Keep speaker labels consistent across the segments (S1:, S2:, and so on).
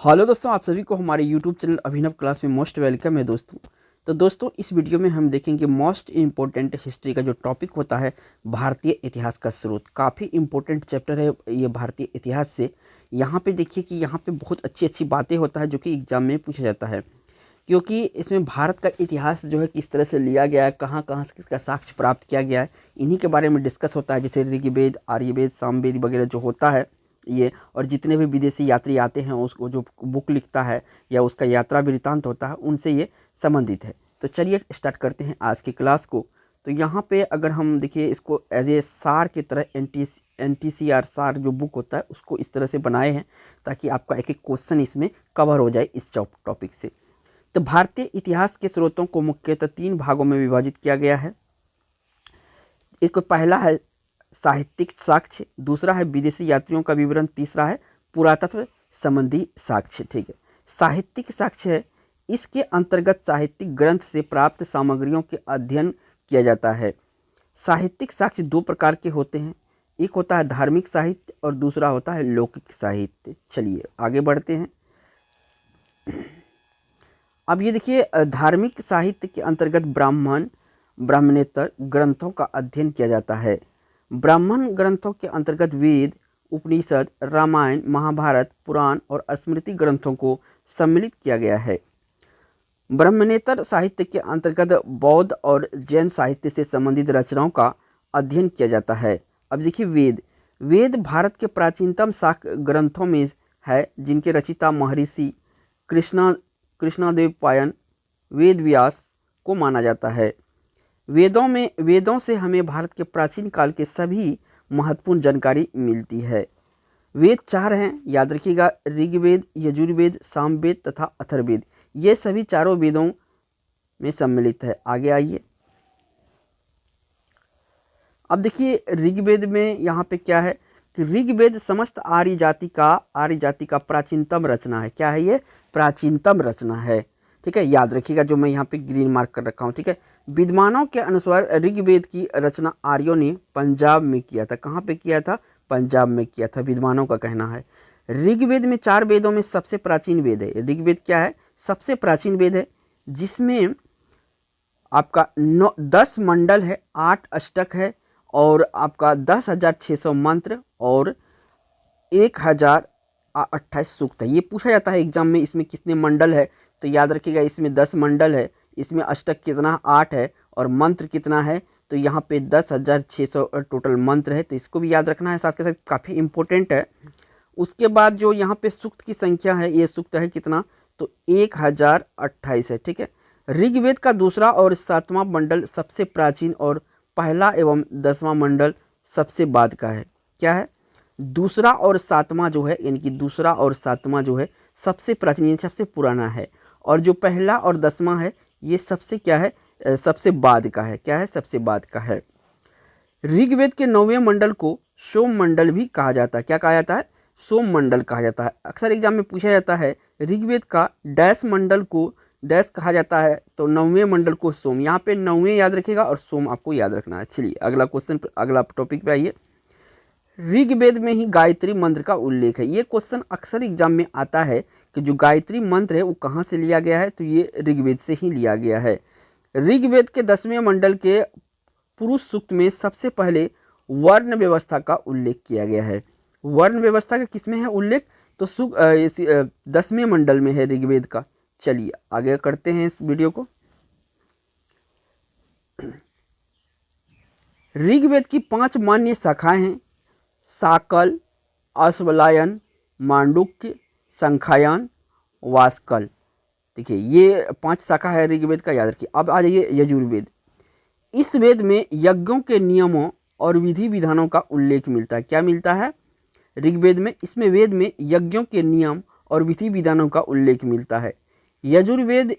S1: Hello दोस्तों, आप सभी को हमारे यूट्यूब चैनल अभिनव क्लास में मोस्ट वेलकम है दोस्तों। तो दोस्तों, इस वीडियो में हम देखेंगे मोस्ट इम्पोर्टेंट हिस्ट्री का जो टॉपिक होता है भारतीय इतिहास का स्रोत। काफ़ी इम्पोर्टेंट चैप्टर है ये भारतीय इतिहास से। यहाँ पे देखिए कि यहाँ पे बहुत अच्छी अच्छी बातें होता है जो कि एग्जाम में पूछा जाता है, क्योंकि इसमें भारत का इतिहास जो है किस तरह से लिया गया है, कहाँ कहाँ से किसका साक्ष्य प्राप्त किया गया है, इन्हीं के बारे में डिस्कस होता है। जैसे ऋग्वेद, आर्यवेद, सामवेद वगैरह जो होता है ये, और जितने भी विदेशी यात्री आते हैं उसको जो बुक लिखता है या उसका यात्रा वृत्तांत होता है उनसे ये संबंधित है। तो चलिए स्टार्ट करते हैं आज की क्लास को। तो यहाँ पे अगर हम देखिए इसको एज ए सार की तरह NTCR सार जो बुक होता है उसको इस तरह से बनाए हैं ताकि आपका एक एक क्वेश्चन इसमें कवर हो जाए इस टॉपिक से। तो भारतीय इतिहास के स्रोतों को मुख्यतः 3 भागों में विभाजित किया गया है। एक पहला है साहित्यिक साक्ष्य, दूसरा है विदेशी यात्रियों का विवरण, तीसरा है पुरातत्व संबंधी साक्ष्य। ठीक है, साहित्यिक साक्ष्य है, इसके अंतर्गत साहित्यिक ग्रंथ से प्राप्त सामग्रियों के अध्ययन किया जाता है। साहित्यिक साक्ष्य 2 प्रकार के होते हैं, एक होता है धार्मिक साहित्य और दूसरा होता है लौकिक साहित्य। चलिए आगे बढ़ते हैं। अब ये देखिए, धार्मिक साहित्य के अंतर्गत ब्राह्मणेतर ग्रंथों का अध्ययन किया जाता है। ब्राह्मण ग्रंथों के अंतर्गत वेद, उपनिषद, रामायण, महाभारत, पुराण और स्मृति ग्रंथों को सम्मिलित किया गया है। ब्राह्मणेतर साहित्य के अंतर्गत बौद्ध और जैन साहित्य से संबंधित रचनाओं का अध्ययन किया जाता है। अब देखिए वेद भारत के प्राचीनतम शाक्त ग्रंथों में है, जिनके रचयिता महर्षि कृष्णदेवपायन वेद व्यास को माना जाता है। वेदों से हमें भारत के प्राचीन काल के सभी महत्वपूर्ण जानकारी मिलती है। वेद 4 हैं, याद रखिएगा, ऋग्वेद, यजुर्वेद, सामवेद तथा अथर्ववेद। ये सभी चारों वेदों में सम्मिलित है। आगे आइए। अब देखिए ऋग्वेद में यहाँ पे क्या है कि ऋग्वेद समस्त आर्य जाति का प्राचीनतम रचना है। क्या है ये? प्राचीनतम रचना है। ठीक है, याद रखिएगा, जो मैं यहाँ पे ग्रीन मार्क कर रखा हूँ। ठीक है, विद्वानों के अनुसार ऋग्वेद की रचना आर्यों ने पंजाब में किया था। कहाँ पे किया था? पंजाब में किया था, विद्वानों का कहना है। ऋग्वेद में 4 वेदों में सबसे प्राचीन वेद है। ऋग्वेद क्या है? सबसे प्राचीन वेद है, जिसमें आपका 10 मंडल है, 8 अष्टक है और आपका 10,600 मंत्र और 1,028 सूक्त है। ये पूछा जाता है एग्जाम में, इसमें कितने मंडल है, तो याद रखिएगा इसमें 10 मंडल है, इसमें अष्टक कितना 8 है और मंत्र कितना है, तो यहाँ पे 10,600 टोटल मंत्र है, तो इसको भी याद रखना है साथ के साथ, काफ़ी इंपॉर्टेंट है। उसके बाद जो यहाँ पे सूक्त की संख्या है, ये सूक्त है कितना, तो 1,028 है। ठीक है, ऋग्वेद का दूसरा और 7वां मंडल सबसे प्राचीन और पहला एवं 10वां मंडल सबसे बाद का है। क्या है? दूसरा और 7वां जो है, यानी कि दूसरा और 7वां जो है सबसे प्राचीन, सबसे पुराना है, और जो पहला और 10वां है ये सबसे क्या है, सबसे बाद का है। क्या है? सबसे बाद का है। ऋग्वेद के 9वें मंडल को सोम मंडल भी कहा जाता है। क्या कहा जाता है? सोम मंडल कहा जाता है। अक्सर एग्जाम में पूछा जाता है ऋग्वेद का डैश मंडल को डैश कहा जाता है, तो 9वें मंडल को सोम। यहाँ पे 9वें याद रखिएगा और सोम आपको याद रखना है। चलिए अगला क्वेश्चन, अगला टॉपिक पे आइए। ऋग्वेद में ही गायत्री मंत्र का उल्लेख है। ये क्वेश्चन अक्सर एग्जाम में आता है कि जो गायत्री मंत्र है वो कहाँ से लिया गया है, तो ये ऋग्वेद से ही लिया गया है। ऋग्वेद के 10वें मंडल के पुरुष सूक्त में सबसे पहले वर्ण व्यवस्था का उल्लेख किया गया है। वर्ण व्यवस्था का किसमें है उल्लेख, तो 10वें मंडल में है ऋग्वेद का। चलिए आगे करते हैं इस वीडियो को। ऋग्वेद की 5 मान्य शाखाएं हैं, साकल, अश्वलायन, मांडुक्य, संख्यायन, वास्कल। देखिए ये 5 शाखा है ऋग्वेद का, याद रखिए। अब आ जाइए यजुर्वेद। इस वेद में यज्ञों के नियमों और विधि विधानों का उल्लेख मिलता है। क्या मिलता है? ऋग्वेद में, इसमें वेद में यज्ञों के नियम और विधि विधानों का उल्लेख मिलता है। यजुर्वेद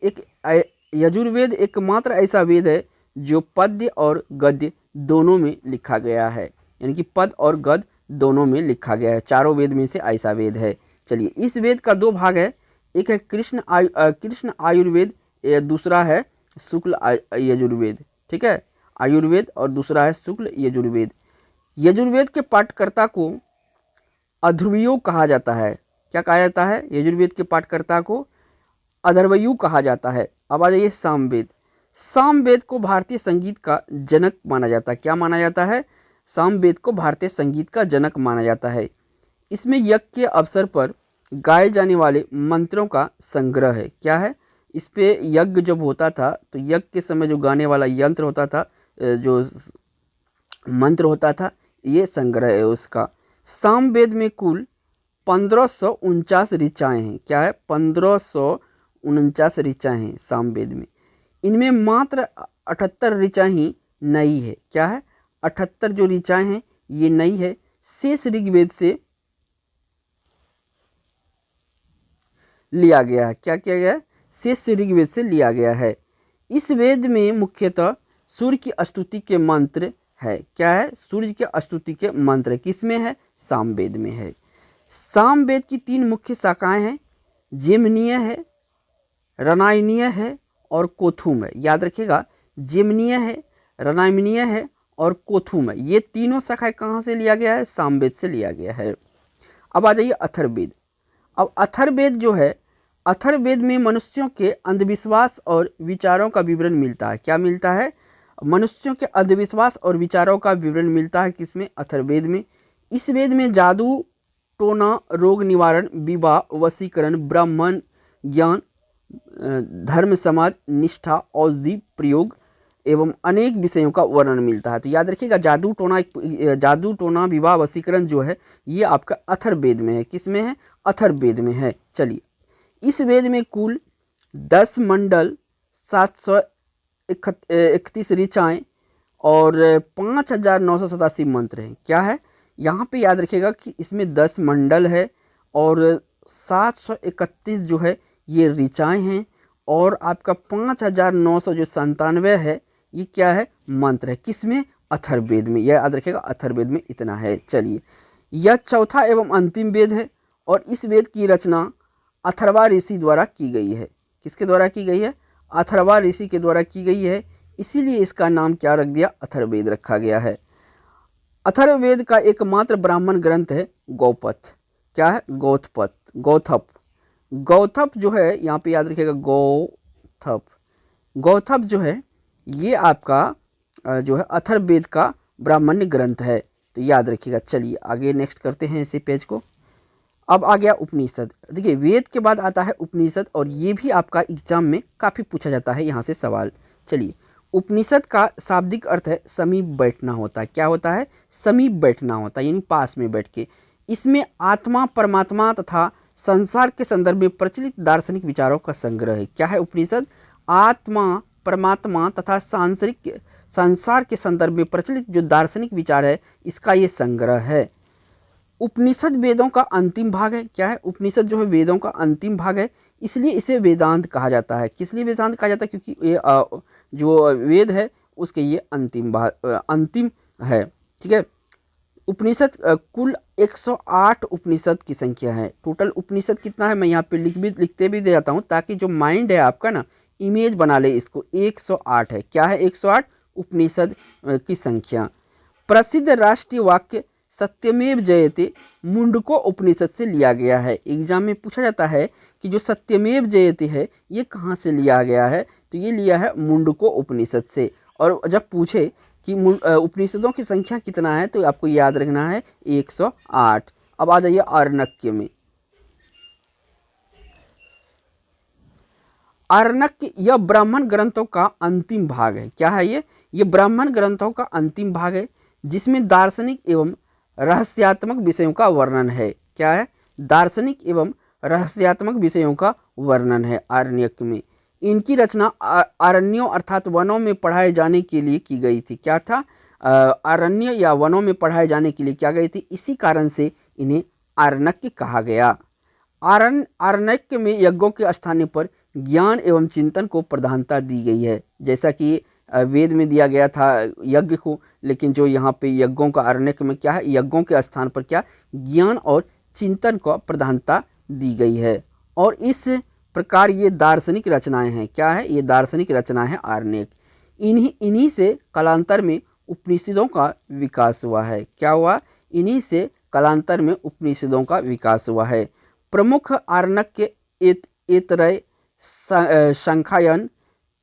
S1: एकमात्र ऐसा वेद है जो पद्य और गद्य दोनों में लिखा गया है, यानी कि पद और गद्य दोनों में लिखा गया है। चारों वेद में से ऐसा वेद है। चलिए, इस वेद का 2 भाग है, एक है कृष्ण आयुर्वेद, दूसरा है शुक्ल यजुर्वेद। ठीक है, आयुर्वेद, और दूसरा है शुक्ल यजुर्वेद। यजुर्वेद के पाठकर्ता को अध्रुवीय कहा जाता है। क्या कहा जाता है? यजुर्वेद के पाठकर्ता को अथर्वयु कहा जाता है। अब आ जाइए सामवेद। सामवेद को भारतीय संगीत का जनक माना जाता है। क्या माना जाता है? सामवेद को भारतीय संगीत का जनक माना जाता है। इसमें यज्ञ के अवसर पर गाए जाने वाले मंत्रों का संग्रह है। क्या है? इस पे यज्ञ जब होता था तो यज्ञ के समय जो गाने वाला यंत्र होता था, जो मंत्र होता था, ये संग्रह है उसका। सामवेद में कुल 1549 ऋचाएँ हैं। क्या है? 1549 ऋचाएँ हैं सामवेद में। इनमें मात्र 78 ऋचाएँ ही नई है। क्या है? 78 जो ऋचाएँ हैं ये नई है। शेष ऋग्वेद से लिया गया है। क्या किया गया है? शेष ऋग्वेद से लिया गया है। इस वेद में मुख्यतः सूर्य की स्तुति के मंत्र है। क्या है? सूर्य के स्तुति के मंत्र किसमें है? सामवेद में है। सामवेद की 3 मुख्य शाखाएं हैं, जेमनीय है, रनायनीय है और कोथुम है। याद रखिएगा, जेमनीय है, रनायनीय है और कोथुम है। ये तीनों शाखाएं कहाँ से लिया गया है? सामवेद से लिया गया है। अब आ जाइए अथर्ववेद। अब अथर्ववेद जो है, अथर्ववेद में मनुष्यों के अंधविश्वास और विचारों का विवरण मिलता है। क्या मिलता है? मनुष्यों के अंधविश्वास और विचारों का विवरण मिलता है। किसमें? अथर्ववेद में। इस वेद में जादू टोना, रोग निवारण, विवाह, वशीकरण, ब्राह्मण ज्ञान, धर्म, समाज, निष्ठा, औषधि प्रयोग एवं अनेक विषयों का वर्णन मिलता है। तो याद रखिएगा, जादू टोना, विवाह, वशीकरण जो है ये आपका अथर्ववेद में है। किस में है? अथर्ववेद में है। चलिए, इस वेद में कुल 10 मंडल, 731 ऋचाएँ और 5987 मंत्र हैं। क्या है? यहाँ पे याद रखिएगा कि इसमें 10 मंडल है और 731 जो है ये ऋचाएँ हैं और आपका 5997 है ये क्या है? मंत्र है। किसमें? अथर्ववेद में। यह याद रखिएगा, अथर्ववेद में इतना है। चलिए, यह चौथा एवं अंतिम वेद है और इस वेद की रचना अथर्वा ऋषि द्वारा की गई है। किसके द्वारा की गई है? अथर्वा ऋषि के द्वारा की गई है। इसीलिए इसका नाम क्या रख दिया? अथर्ववेद रखा गया है। अथर्ववेद का एकमात्र ब्राह्मण ग्रंथ है गौपथ। क्या है? गौथप। गौथप जो है, यहाँ पे याद रखिएगा, गौथप जो है ये आपका जो है अथर्ववेद का ब्राह्मण्य ग्रंथ है। तो याद रखिएगा। चलिए आगे नेक्स्ट करते हैं इसी पेज को। अब आ गया उपनिषद। देखिए, वेद के बाद आता है उपनिषद और ये भी आपका एग्जाम में काफ़ी पूछा जाता है यहाँ से सवाल। चलिए, उपनिषद का शाब्दिक अर्थ है समीप बैठना होता है। क्या होता है? समीप बैठना होता है, यानी पास में बैठ के। इसमें आत्मा, परमात्मा तथा संसार के संदर्भ में प्रचलित दार्शनिक विचारों का संग्रह है। क्या है उपनिषद? आत्मा, परमात्मा तथा संसार के संदर्भ में प्रचलित जो दार्शनिक विचार है इसका ये संग्रह है। उपनिषद वेदों का अंतिम भाग है। क्या है? उपनिषद जो है वेदों का अंतिम भाग है, इसलिए इसे वेदांत कहा जाता है। किस लिए वेदांत कहा जाता है? क्योंकि ये जो वेद है उसके ये अंतिम है। ठीक है। उपनिषद कुल 108 उपनिषद की संख्या है। टोटल उपनिषद कितना है मैं यहाँ पे लिखते भी दे जाता हूँ ताकि जो माइंड है आपका ना इमेज बना ले इसको। 108 है। क्या है? 108 उपनिषद की संख्या। प्रसिद्ध राष्ट्रीय वाक्य सत्यमेव जयते मुंडको उपनिषद से लिया गया है। एग्जाम में पूछा जाता है कि जो सत्यमेव जयते है ये कहाँ से लिया गया है? तो ये लिया है मुंडको उपनिषद से। और जब पूछे कि उपनिषदों की संख्या कितना है तो आपको याद रखना है 108। अब आ जाइए आरण्यक में। आरण्यक यह ब्राह्मण ग्रंथों का अंतिम भाग है। क्या है ये? ये ब्राह्मण ग्रंथों का अंतिम भाग है जिसमें दार्शनिक एवं रहस्यात्मक विषयों का वर्णन है। क्या है? दार्शनिक एवं रहस्यात्मक विषयों का वर्णन है आरण्यक में। इनकी रचना अरण्यों अर्थात वनों में पढ़ाए जाने के लिए की गई थी। क्या था? अरण्य या वनों में पढ़ाए जाने के लिए क्या गई थी, इसी कारण से इन्हें आरण्यक कहा गया। आरण्यक में यज्ञों के स्थान पर ज्ञान एवं चिंतन को प्रधानता दी गई है। जैसा कि वेद में दिया गया था यज्ञ को, लेकिन जो यहाँ पे यज्ञों का आरण्यक में क्या है, यज्ञों के स्थान पर क्या, ज्ञान और चिंतन को प्रधानता दी गई है। और इस प्रकार ये दार्शनिक रचनाएं हैं। क्या है? ये दार्शनिक रचना है आरण्यक। इन्हीं से कालांतर में उपनिषदों का विकास हुआ है। क्या हुआ? इन्हीं से कालांतर में उपनिषदों का विकास हुआ है। प्रमुख आरण्यक ऐतरेय, शंखायन,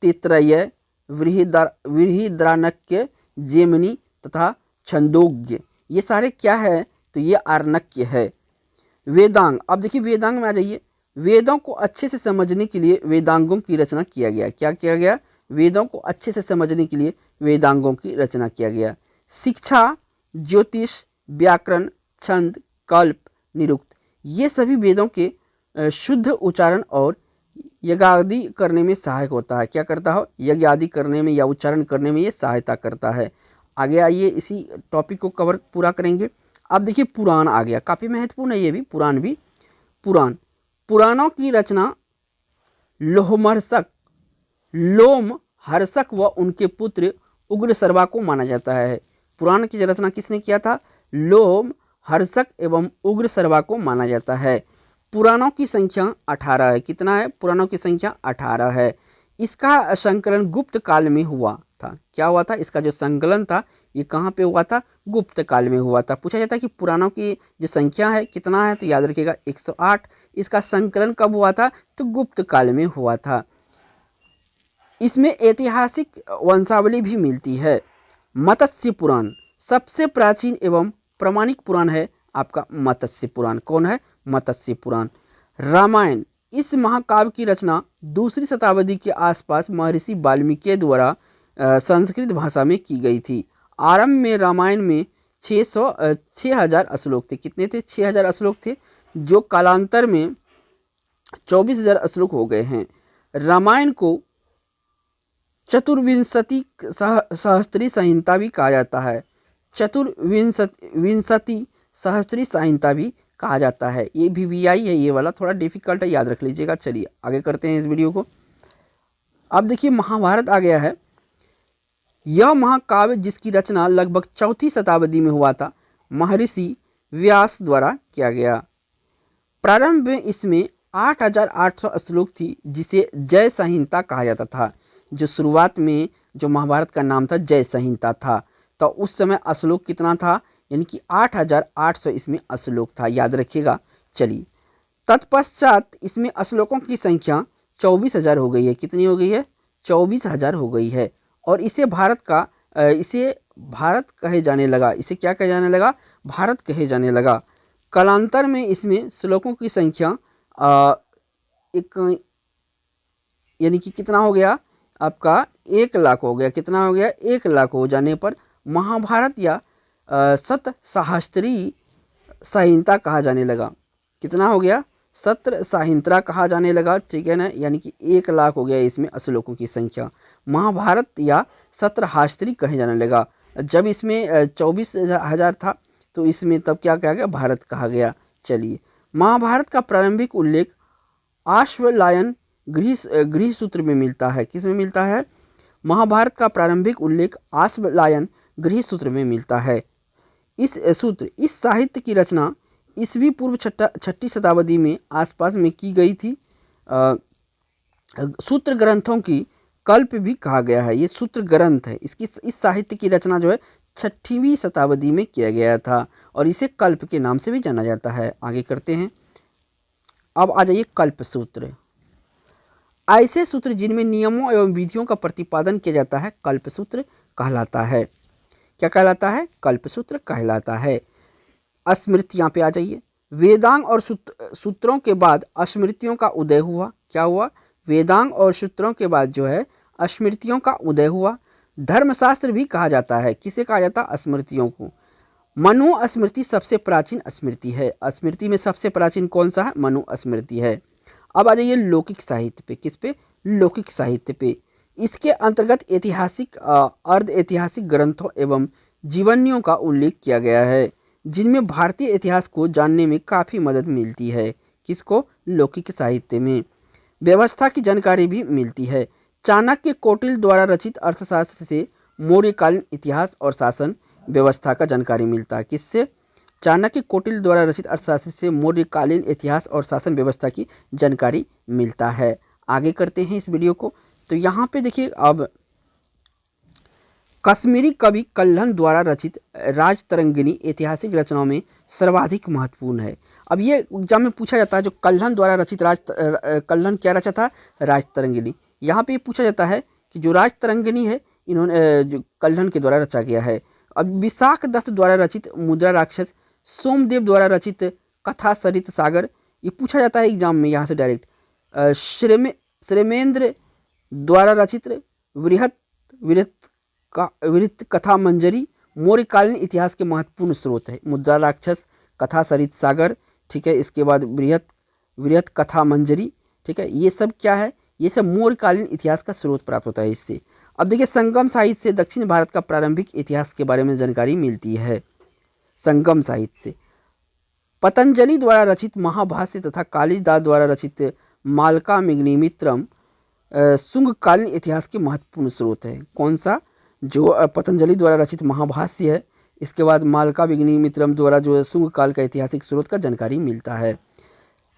S1: तैत्तिरीय, बृहदारण्यक, जैमिनी तथा छंदोग्य। ये सारे क्या है, तो ये आरण्यक है। वेदांग, अब देखिए वेदांग में आ जाइए। वेदों को अच्छे से समझने के लिए वेदांगों की रचना किया गया। क्या किया गया, वेदों को अच्छे से समझने के लिए वेदांगों की रचना किया गया। शिक्षा, ज्योतिष, व्याकरण, छंद, कल्प, निरुक्त, ये सभी वेदों के शुद्ध उच्चारण और यज्ञ आदि करने में सहायक होता है। क्या करता हो, यज्ञ आदि करने में या उच्चारण करने में ये सहायता करता है। आगे आइए, इसी टॉपिक को कवर पूरा करेंगे। अब देखिए पुराण आ गया, काफ़ी महत्वपूर्ण है ये भी, पुराण भी। पुराणों की रचना लोमहर्षक व उनके पुत्र उग्रसर्वा को माना जाता है। पुराण की रचना किसने किया था, लोमहर्षक एवं उग्रसर्वा को माना जाता है। पुराणों की संख्या 18 है। कितना है, पुराणों की संख्या 18 है। इसका संकलन गुप्त काल में हुआ था। क्या हुआ था, इसका जो संकलन था ये कहाँ पे हुआ था, गुप्त काल में हुआ था। पूछा जाता है कि पुराणों की जो संख्या है कितना है, तो याद रखिएगा 108। इसका संकलन कब हुआ था, तो गुप्त काल में हुआ था। इसमें ऐतिहासिक वंशावली भी मिलती है। मत्स्य पुराण सबसे प्राचीन एवं प्रामाणिक पुराण है आपका मत्स्य पुराण। कौन है, मत्स्य पुराण। रामायण, इस महाकाव्य की रचना दूसरी शताब्दी के आसपास महर्षि वाल्मीकि द्वारा संस्कृत भाषा में की गई थी। आरंभ में रामायण में 6000 श्लोक थे। कितने थे, 6000 श्लोक थे, जो कालांतर में 24000 श्लोक हो गए हैं। रामायण को चतुर्विंशति सहस्त्री संहिता भी कहा जाता है। चतुर्विंशति सहस्त्री संहिता भी कहा जाता है। ये VVI है, ये वाला थोड़ा डिफिकल्ट है, याद रख लीजिएगा। चलिए आगे करते हैं इस वीडियो को। अब देखिए महाभारत आ गया है। यह महाकाव्य जिसकी रचना लगभग 4वीं शताब्दी में हुआ था, महर्षि व्यास द्वारा किया गया। प्रारंभ में इसमें 8800 श्लोक थी, जिसे जय संहिता कहा जाता था। जो शुरुआत में जो महाभारत का नाम था जय संहिता था, तो उस समय श्लोक कितना था, यानी कि 8800 इसमें श्लोक था, याद रखिएगा। चलिए तत्पश्चात इसमें श्लोकों की संख्या 24000 हो गई है। कितनी हो गई है, 24000 हो गई है। और इसे भारत कहे जाने लगा। इसे क्या कहे जाने लगा, भारत कहे जाने लगा। कालांतर में इसमें श्लोकों की संख्या यानी कि कितना हो गया आपका, 1 लाख हो गया। कितना हो गया, 1 लाख हो जाने पर महाभारत या सतसहस्त्री संहिता कहा जाने लगा। कितना हो गया, सत्र संहिता कहा जाने लगा, ठीक है ना। यानी कि 1 लाख हो गया इसमें श्लोकों की संख्या। महाभारत या सत्रहास्त्री कहे जाने लगा। जब इसमें 24000 था, तो इसमें तब क्या कहा गया, भारत कहा गया। चलिए महाभारत का प्रारंभिक उल्लेख आश्वलायन गृह सूत्र में मिलता है। किस में मिलता है, महाभारत का प्रारंभिक उल्लेख आश्वलायन गृह सूत्र में मिलता है। इस साहित्य की रचना ईसवी पूर्व 6वीं शताब्दी में आसपास में की गई थी। सूत्र ग्रंथों की कल्प भी कहा गया है। ये सूत्र ग्रंथ है, इस साहित्य की रचना जो है 6वीं शताब्दी में किया गया था, और इसे कल्प के नाम से भी जाना जाता है। आगे करते हैं। अब आ जाइए कल्प सूत्र। ऐसे सूत्र जिनमें नियमों एवं विधियों का प्रतिपादन किया जाता है कल्प सूत्र कहलाता है। क्या कहलाता है, कल्प सूत्र कहलाता है। स्मृतियाँ पे आ जाइए। वेदांग और सूत्रों के बाद स्मृतियों का उदय हुआ। क्या हुआ, वेदांग और सूत्रों के बाद जो है स्मृतियों का उदय हुआ। धर्मशास्त्र भी कहा जाता है। किसे कहा जाता है, स्मृतियों को। मनु स्मृति सबसे प्राचीन स्मृति है। स्मृति में सबसे प्राचीन कौन सा है, मनु स्मृति है। अब आ जाइए लौकिक साहित्य पे। किस पे, लौकिक साहित्य पे। इसके अंतर्गत ऐतिहासिक अर्ध ऐतिहासिक ग्रंथों एवं जीवनियों का उल्लेख किया गया है, जिनमें भारतीय इतिहास को जानने में काफ़ी मदद मिलती है। किसको, लौकिक साहित्य में। व्यवस्था की जानकारी भी मिलती है। चाणक्य कौटिल्य द्वारा रचित अर्थशास्त्र से मौर्यकालीन इतिहास और शासन व्यवस्था का जानकारी मिलता है। किससे, चाणक्य कौटिल्य द्वारा रचित अर्थशास्त्र से मौर्यकालीन इतिहास और शासन व्यवस्था की जानकारी मिलता है। आगे करते हैं इस वीडियो को। तो यहाँ पे देखिए, अब कश्मीरी कवि कल्हण द्वारा रचित राजतरंगिणी ऐतिहासिक रचनाओं में सर्वाधिक महत्वपूर्ण है। अब ये एग्जाम में पूछा जाता है जो कल्हण द्वारा रचित कल्हण क्या रचा था? राजतरंगिणी। यहाँ पे पूछा जाता है कि जो राजतरंगिणी है इन्होंने जो कल्हण के द्वारा रचा गया है। अब विशाख दत्त द्वारा रचित मुद्रा राक्षस, सोमदेव द्वारा रचित कथा सरित सागर, ये पूछा जाता है एग्जाम में यहाँ से डायरेक्ट। श्रेमेंद्र द्वारा रचित वृहत वृत्त कथा मंजरी मौर्यकालीन इतिहास के महत्वपूर्ण स्रोत है। मुद्रा राक्षस, कथा सरित सागर, ठीक है, इसके बाद वृहत कथा मंजरी, ठीक है, ये सब क्या है? ये सब मौर्यकालीन इतिहास का स्रोत प्राप्त होता है इससे। अब देखिए संगम साहित्य से दक्षिण भारत का प्रारंभिक इतिहास के बारे में जानकारी मिलती है। संगम साहित्य से पतंजलि द्वारा रचित महाभाष्य तथा कालिदास द्वारा रचित मालकामिग्निमित्रम शुंगकालीन इतिहास के महत्वपूर्ण स्रोत है। कौन सा? जो पतंजलि द्वारा रचित महाभाष्य है, इसके बाद मालकामिग्निमित्रम द्वारा जो शुंग काल का ऐतिहासिक स्रोत का जानकारी मिलता है।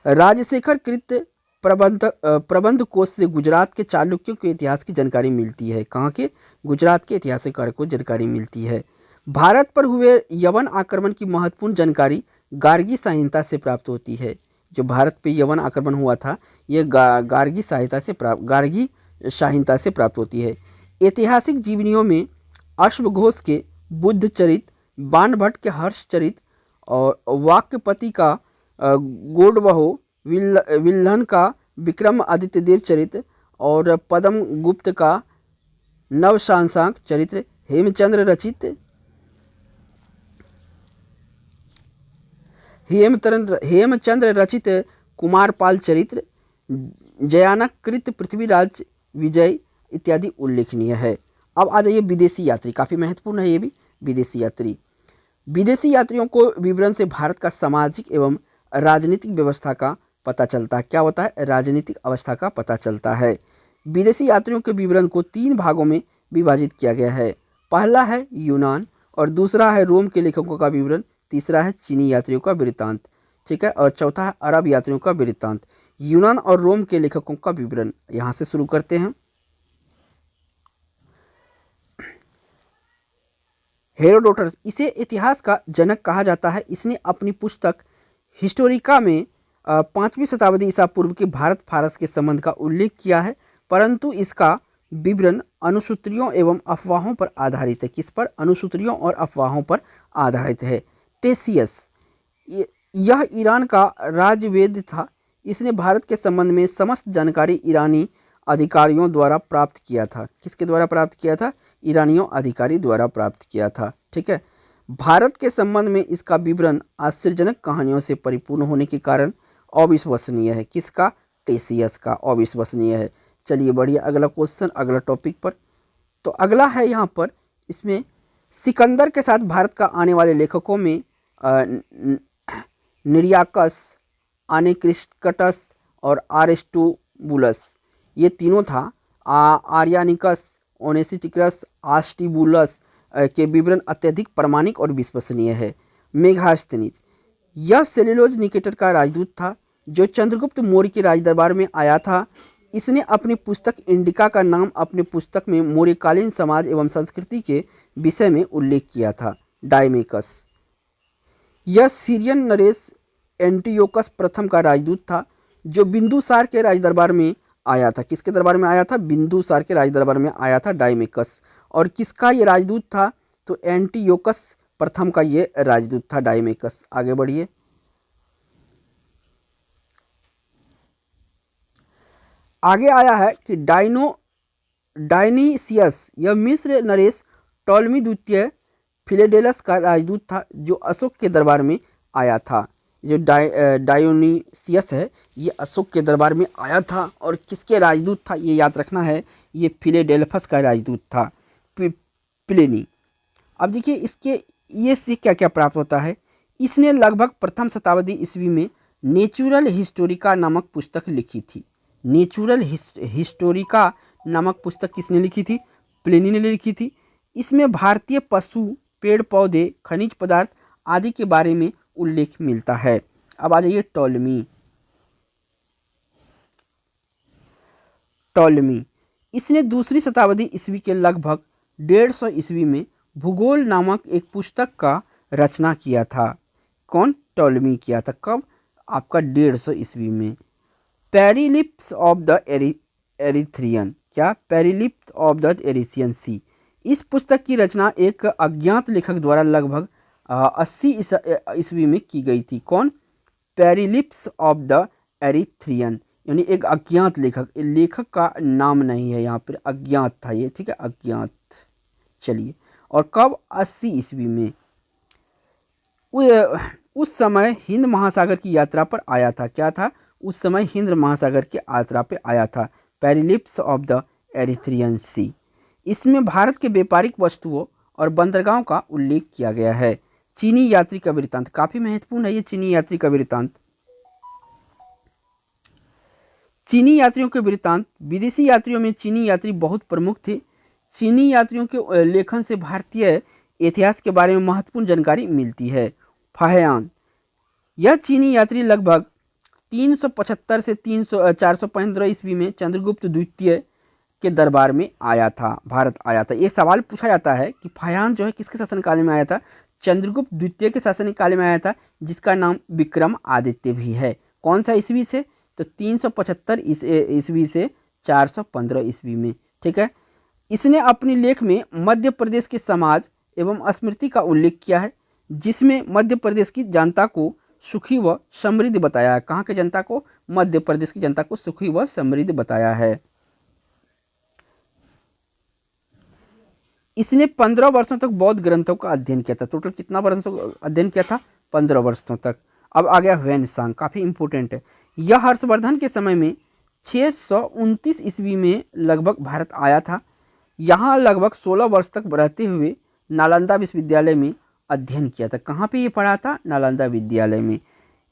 S1: राजशेखर कृत प्रबंध कोश से गुजरात के चालुक्यों के इतिहास की जानकारी मिलती है। कहाँ के? गुजरात के ऐतिहासिक को जानकारी मिलती है। भारत पर हुए यवन आक्रमण की महत्वपूर्ण जानकारी गार्गी संहिता से प्राप्त होती है। जो भारत पे यवन आक्रमण हुआ था ये गार्गी संहिता से प्राप्त होती है। ऐतिहासिक जीवनियों में अश्वघोष के बुद्ध चरित, बाणभट्ट के हर्ष चरित और वाक्यपति का गोडबहो, विल्हन का विक्रम आदित्य देव चरित्र और पद्म गुप्त का नवशांसांक चरित्र, हेमचंद्र रचित कुमारपाल चरित्र, जयानक कृत पृथ्वीराज विजय इत्यादि उल्लेखनीय है। अब आ जाइए विदेशी यात्री, काफ़ी महत्वपूर्ण है ये भी। विदेशी यात्री, विदेशी यात्रियों को विवरण से भारत का सामाजिक एवं राजनीतिक व्यवस्था का पता चलता है। क्या होता है? राजनीतिक अवस्था का पता चलता है। विदेशी यात्रियों के विवरण को 3 भागों में विभाजित किया गया है। पहला है यूनान और दूसरा है रोम के लेखकों का विवरण, तीसरा है चीनी यात्रियों का वृत्तांत, ठीक है, और चौथा है अरब यात्रियों का वृत्तांत। यूनान और रोम के लेखकों का विवरण यहाँ से शुरू करते हैं। हेरोडोटस, इसे इतिहास का जनक कहा जाता है। इसने अपनी पुस्तक हिस्टोरिका में 5वीं शताब्दी ईसा पूर्व के भारत फारस के संबंध का उल्लेख किया है, परंतु इसका विवरण अनुसूत्रियों एवं अफवाहों पर आधारित है। किस पर? अनुसूत्रियों और अफवाहों पर आधारित है। टेसियस, यह ईरान का राजवेद था। इसने भारत के संबंध में समस्त जानकारी ईरानी अधिकारियों द्वारा प्राप्त किया था। किसके द्वारा प्राप्त किया था? ईरानियों अधिकारी द्वारा प्राप्त किया था, ठीक है। भारत के संबंध में इसका विवरण आश्चर्यजनक कहानियों से परिपूर्ण होने के कारण अविश्वसनीय है। किसका? टेसियस का अविश्वसनीय है। चलिए बढ़िए, अगला क्वेश्चन, अगला टॉपिक पर। तो अगला है यहाँ पर, इसमें सिकंदर के साथ भारत का आने वाले लेखकों में निरियाकस, आनेक्रिस्टकटस और आरिस्टोबुलस, ये तीनों था। आर्यानिकस, ओनेसिटिकस, आस्टिबुलस के विवरण अत्यधिक प्रामाणिक और विश्वसनीय है। मेगास्थनीज, यह सेल्यूलोज निकेटर का राजदूत था जो चंद्रगुप्त मौर्य के राजदरबार में आया था। इसने अपनी पुस्तक इंडिका का नाम अपने पुस्तक में मौर्यकालीन समाज एवं संस्कृति के विषय में उल्लेख किया था। डायमेकस, यह सीरियन नरेश एंटियोकस प्रथम का राजदूत था जो बिंदुसार के राजदरबार में आया था। किसके दरबार में आया था? बिंदुसार के राजदरबार में आया था डायमेकस। और किसका ये राजदूत था? तो एंटियोकस प्रथम का ये राजदूत था डायमेकस। आगे बढ़िए। आगे आया है कि डायनीसियस, यह मिस्र नरेश टॉलमी द्वितीय फिलेडेलस का राजदूत था जो अशोक के दरबार में आया था। जो डायोनीसियस है ये अशोक के दरबार में आया था और किसके राजदूत था? ये याद रखना है, ये फिलेडेल्फस का राजदूत था। प्लेनी, अब देखिए इसके ये से क्या क्या प्राप्त होता है। इसने लगभग प्रथम शताब्दी ईस्वी में नेचुरल हिस्टोरिका नामक पुस्तक लिखी थी। नेचुरल हिस्टोरिका नामक पुस्तक किसने लिखी थी? प्लेनी ने लिखी थी। इसमें भारतीय पशु, पेड़ पौधे, खनिज पदार्थ आदि के बारे में उल्लेख मिलता है। अब आ जाइए टॉलमी, इसने दूसरी शताब्दी ईस्वी के लगभग 150 ईस्वी में भूगोल नामक एक पुस्तक का रचना किया था। कौन? टॉलमी किया था। कब? आपका 150 ईस्वी में। पेरिलिप्स ऑफ द एरिथ्रियन, क्या? पेरिलिप्स ऑफ द एरिथ्रियन सी। इस पुस्तक की रचना एक अज्ञात लेखक द्वारा लगभग 80 ईस्वी में की गई थी। कौन? पेरिलिप्स ऑफ द एरिथ्रियन, यानी एक अज्ञात लेखक, लेखक का नाम नहीं है यहाँ पर, अज्ञात था ये, ठीक है, अज्ञात। चलिए, और कब? 80 ईस्वी में। उस समय हिंद महासागर की यात्रा पर आया था। क्या था? उस समय हिंद महासागर की यात्रा पे आया था। पेरिलिप्स ऑफ द एरिथ्रियन सी। इसमें भारत के व्यापारिक वस्तुओं और बंदरगाहों का उल्लेख किया गया है। चीनी यात्री का वृत्तांत, काफी महत्वपूर्ण है ये चीनी यात्री का वृत्तांत। चीनी यात्रियों के वृत्तांत। विदेशी यात्रियों में चीनी यात्री बहुत प्रमुख थे। चीनी यात्रियों के लेखन से भारतीय इतिहास के बारे में महत्वपूर्ण जानकारी मिलती है। फाहियान, यह चीनी यात्री लगभग 375 से 415 ईस्वी में चंद्रगुप्त द्वितीय के दरबार में आया था, भारत आया था। एक सवाल पूछा जाता है कि फाहियान जो है किसके शासनकाल में आया था? चंद्रगुप्त द्वितीय के शासनकाल में आया था, जिसका नाम विक्रम आदित्य भी है। कौन सा ईस्वी से? तो 375 ईस्वी से 415 ईस्वी में, ठीक है। इसने अपने लेख में मध्य प्रदेश के समाज एवं स्मृति का उल्लेख किया है, जिसमें मध्य प्रदेश की जनता को सुखी व समृद्ध बताया है। कहाँ की जनता को? मध्य प्रदेश की जनता को सुखी व समृद्ध बताया है। इसने 15 वर्षों तक बौद्ध ग्रंथों का अध्ययन किया था। टोटल कितना वर्षों का अध्ययन किया था? 15 वर्षों तक। अब आ गया ह्वेनसांग, काफ़ी इंपॉर्टेंट है। यह हर्षवर्धन के समय में 629 ईस्वी में लगभग भारत आया था। यहाँ लगभग 16 वर्ष तक रहते हुए नालंदा विश्वविद्यालय में अध्ययन किया था। कहाँ पे ये पढ़ा था? नालंदा विद्यालय में।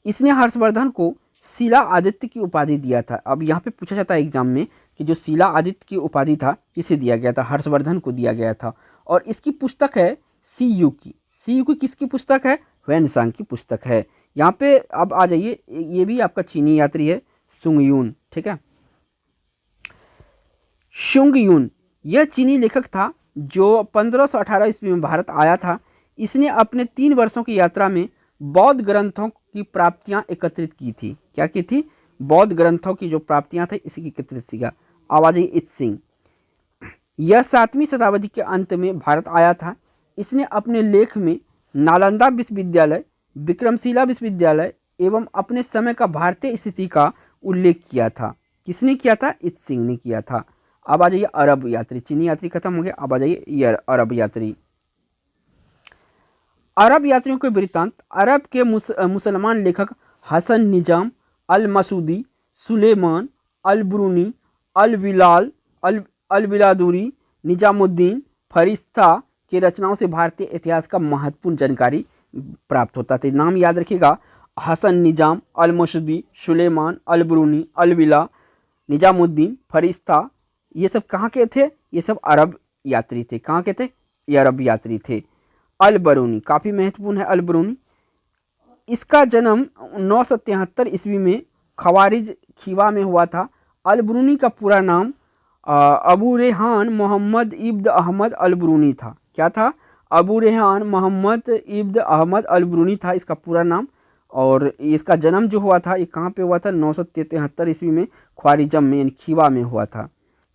S1: इसने हर्षवर्धन को शिला आदित्य की उपाधि दिया था। अब यहाँ पे पूछा जाता है एग्जाम में कि जो शिला आदित्य की उपाधि था किसे दिया गया था? हर्षवर्धन को दिया गया था। और इसकी पुस्तक है सीयू की। सीयू की किसकी पुस्तक है? ह्वेनसांग की पुस्तक है। यहाँ पे अब आ जाइए, ये भी आपका चीनी यात्री है, सुंगयून, ठीक है। शुंगयून यह चीनी लेखक था जो 1518 ईस्वी में भारत आया था। इसने अपने 3 वर्षों की यात्रा में बौद्ध ग्रंथों की प्राप्तियां एकत्रित की थी। क्या की थी? बौद्ध ग्रंथों की जो प्राप्तियां थी इसकी एकत्रित किया। आवाज इत्सिंग, यह 7वीं शताब्दी के अंत में भारत आया था। इसने अपने लेख में नालंदा विश्वविद्यालय, विक्रमशिला विश्वविद्यालय एवं अपने समय का भारतीय स्थिति का उल्लेख किया था। किसने किया था? इत्सिंग ने किया था। अब आ जाइए अरब यात्री। चीनी यात्री खत्म हो गया, अब आ जाइए ये अरब यात्री। अरब यात्रियों के वृत्तांत। अरब के मुसलमान लेखक हसन निजाम, अल मसूदी, सुलेमान, अल ब्रूनी, अल बिलाल, अल बिलादुरी, निजामुद्दीन, फरिश्ता की रचनाओं से भारतीय इतिहास का महत्वपूर्ण जानकारी प्राप्त होता था। नाम याद रखिएगा, हसन निजाम, अल मसूदी, सुलेमान, अल ब्रूनी, अल बिला, निजामुद्दीन, फरिश्ता, ये सब कहाँ के थे? ये सब अरब यात्री थे। कहाँ के थे? ये अरब यात्री थे। अल बरूनी काफ़ी महत्वपूर्ण है। अल बरूनी, इसका जन्म 973 ईस्वी में खवारिज खीवा में हुआ था। अल बरूनी का पूरा नाम अबू रेहान मोहम्मद इब्न अहमद अल बरूनी था। क्या था? अबू रेहान मोहम्मद इब्न अहमद अल बरूनी था इसका पूरा नाम। और इसका जन्म जो हुआ था ये कहाँ पे हुआ था? 973 ईस्वी में ख्वारिजम में, यानी खीवा में हुआ था।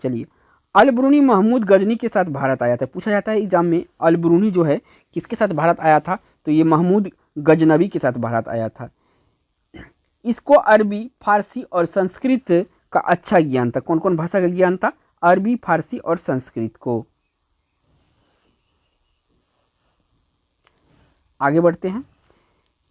S1: चलिए, अल बरूनी महमूद गजनी के साथ भारत आया था। पूछा जाता है एग्जाम में, अल बरूनी जो है किसके साथ भारत आया था? तो ये महमूद गजनवी के साथ भारत आया था। इसको अरबी, फारसी और संस्कृत का अच्छा ज्ञान था। कौन कौन भाषा का ज्ञान था? अरबी, फारसी और संस्कृत को। आगे बढ़ते हैं।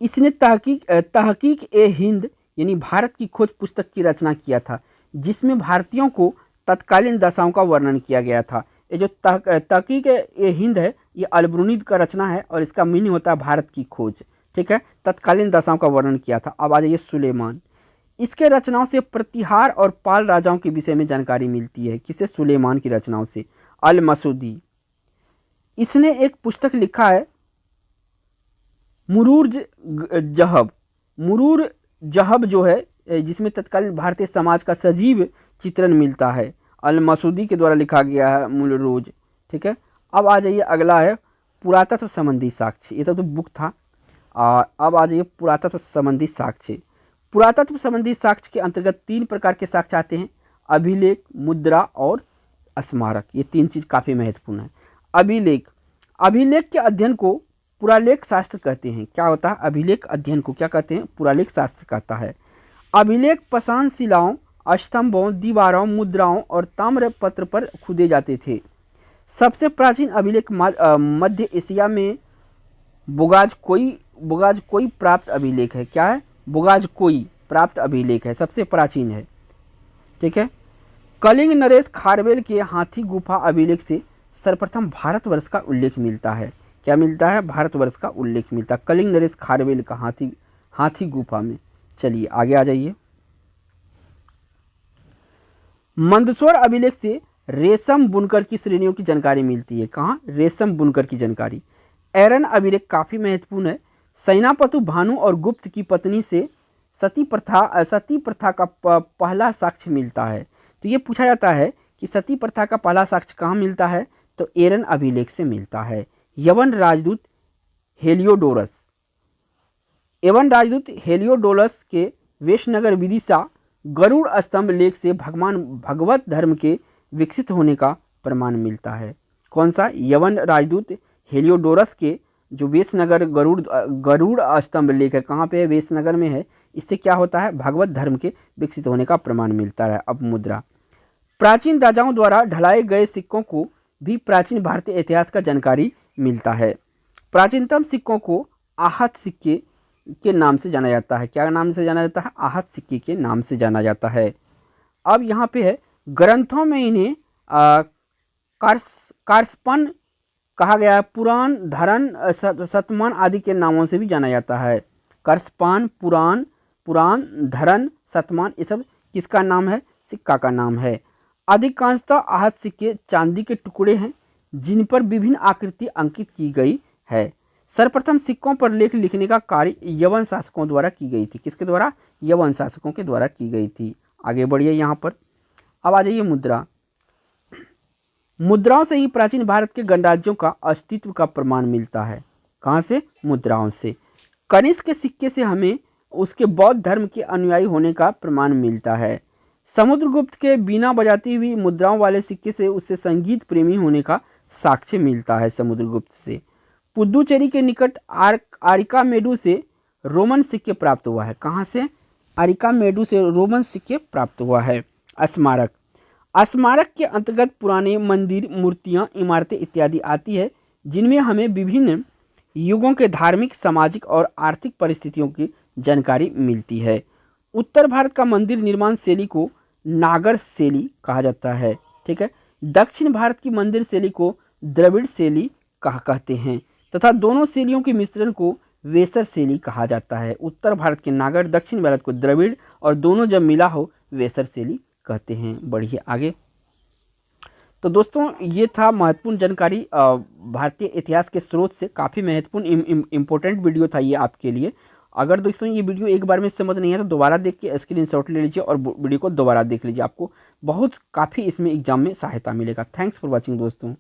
S1: इसने तहकीक ए हिंद यानी भारत की खोज पुस्तक की रचना किया था, जिसमें भारतीयों को तत्कालीन दशाओं का वर्णन किया गया था। ये जो तहकीक ए हिंद है ये अल बरूनी का रचना है और इसका मीनिंग होता है भारत की खोज, ठीक है। तत्कालीन दशाओं का वर्णन किया था। अब आ जाइए सुलेमान। इसके रचनाओं से प्रतिहार और पाल राजाओं के विषय में जानकारी मिलती है। किसे? सुलेमान की रचनाओं से। अल मसूदी, इसने एक पुस्तक लिखा है मुरूर जहब। मुरूर जहब जो है जिसमें तत्कालीन भारतीय समाज का सजीव चित्रण मिलता है। अल मसूदी के द्वारा लिखा गया है मुरूज, ठीक है। अब आ जाइए, अगला है पुरातत्व संबंधी साक्ष्य। ये तो बुक था। अब आ जाइए पुरातत्व संबंधी साक्ष्य। पुरातत्व संबंधी साक्ष्य के अंतर्गत 3 प्रकार के साक्ष्य आते हैं, अभिलेख, मुद्रा और स्मारक। ये 3 चीज़ काफ़ी महत्वपूर्ण है। अभिलेख, अभिलेख के अध्ययन को पुरालेख शास्त्र कहते हैं। क्या होता है अभिलेख अध्ययन को? क्या कहते हैं? पुरालेख शास्त्र कहता है। अभिलेख पाषाण शिलाओं, स्तंभों, दीवारों, मुद्राओं और ताम्र पत्र पर खुदे जाते थे। सबसे प्राचीन अभिलेख मध्य एशिया में बोगाजकोई प्राप्त अभिलेख है। क्या है? बोगाजकोई प्राप्त अभिलेख है, सबसे प्राचीन है। ठीक है। कलिंग नरेश खारवेल के हाथी गुफा अभिलेख से सर्वप्रथम भारतवर्ष का उल्लेख मिलता है। क्या मिलता है? भारतवर्ष का उल्लेख मिलता है कलिंग नरेश खारवेल का हाथी गुफा में। चलिए आगे आ जाइए। मंदसौर अभिलेख से रेशम बुनकर की श्रेणियों की जानकारी मिलती है। कहाँ? रेशम बुनकर की जानकारी। एरन अभिलेख काफ़ी महत्वपूर्ण है। सेनापति भानु और गुप्त की पत्नी से सती प्रथा का पहला साक्ष्य मिलता है। तो ये पूछा जाता है कि सती प्रथा का पहला साक्ष्य कहाँ मिलता है? तो एरन अभिलेख से मिलता है। यवन राजदूत हेलियोडोरस के वेशनगर विदिशा गरुड़ स्तंभ लेख से भगवान भगवत धर्म के विकसित होने का प्रमाण मिलता है। कौन सा? यवन राजदूत हेलियोडोरस के जो वेशनगर गरुड़ स्तंभ लेख है, कहाँ पे है? वेशनगर में है। इससे क्या होता है? भगवत धर्म के विकसित होने का प्रमाण मिलता है। अब मुद्रा, प्राचीन राजाओं द्वारा ढलाए गए सिक्कों को भी प्राचीन भारतीय इतिहास का जानकारी मिलता है। प्राचीनतम सिक्कों को आहत सिक्के के नाम से जाना जाता है। क्या नाम से जाना जाता है? आहत सिक्के के नाम से जाना जाता है। अब यहाँ पे है, ग्रंथों में इन्हें कार्सपन कहा गया है। पुराण, धरन, शतमान आदि के नामों से भी जाना जाता है। कार्सपान, पुराण, धरन, शतमान, ये सब किसका नाम है? सिक्का का नाम है। अधिकांशतः आहत सिक्के चांदी के टुकड़े हैं जिन पर विभिन्न आकृति अंकित की गई है। सर्वप्रथम सिक्कों पर लेख लिखने का कार्य यवन शासकों द्वारा की गई थी। किसके द्वारा? यवन शासकों के द्वारा की गई थी। आगे बढ़िए यहाँ पर। अब आ जाइए मुद्रा। मुद्राओं से ही प्राचीन भारत के गणराज्यों का अस्तित्व का प्रमाण मिलता है। कहाँ से? मुद्राओं से। कनिष्क के सिक्के से हमें उसके बौद्ध धर्म के अनुयायी होने का प्रमाण मिलता है। समुद्रगुप्त के बीना बजाती हुई मुद्राओं वाले सिक्के से उससे संगीत प्रेमी होने का साक्ष्य मिलता है समुद्रगुप्त से। पुद्दुचेरी के निकट आरिकामेडु से रोमन सिक्के प्राप्त हुआ है। कहाँ से? आरिकामेडु से रोमन सिक्के प्राप्त हुआ है। स्मारक, स्मारक के अंतर्गत पुराने मंदिर, मूर्तियाँ, इमारतें इत्यादि आती है जिनमें हमें विभिन्न युगों के धार्मिक, सामाजिक और आर्थिक परिस्थितियों की जानकारी मिलती है। उत्तर भारत का मंदिर निर्माण शैली को नागर शैली कहा जाता है। ठीक है। दक्षिण भारत की मंदिर शैली को द्रविड़ शैली कहते हैं तथा दोनों शैलियों के मिश्रण को वेसर शैली कहा जाता है। उत्तर भारत के नागर, दक्षिण भारत को द्रविड़ और दोनों जब मिला हो वेसर शैली कहते हैं। बढ़िए आगे। तो दोस्तों ये था महत्वपूर्ण जानकारी भारतीय इतिहास के स्रोत से। काफ़ी महत्वपूर्ण इम्पोर्टेंट वीडियो था ये आपके लिए। अगर दोस्तों ये वीडियो एक बार में समझ नहीं है तो दोबारा देख के स्क्रीनशॉट ले लीजिए और वीडियो को दोबारा देख लीजिए। आपको काफ़ी इसमें एग्जाम में सहायता मिलेगा। थैंक्स फॉर वॉचिंग दोस्तों।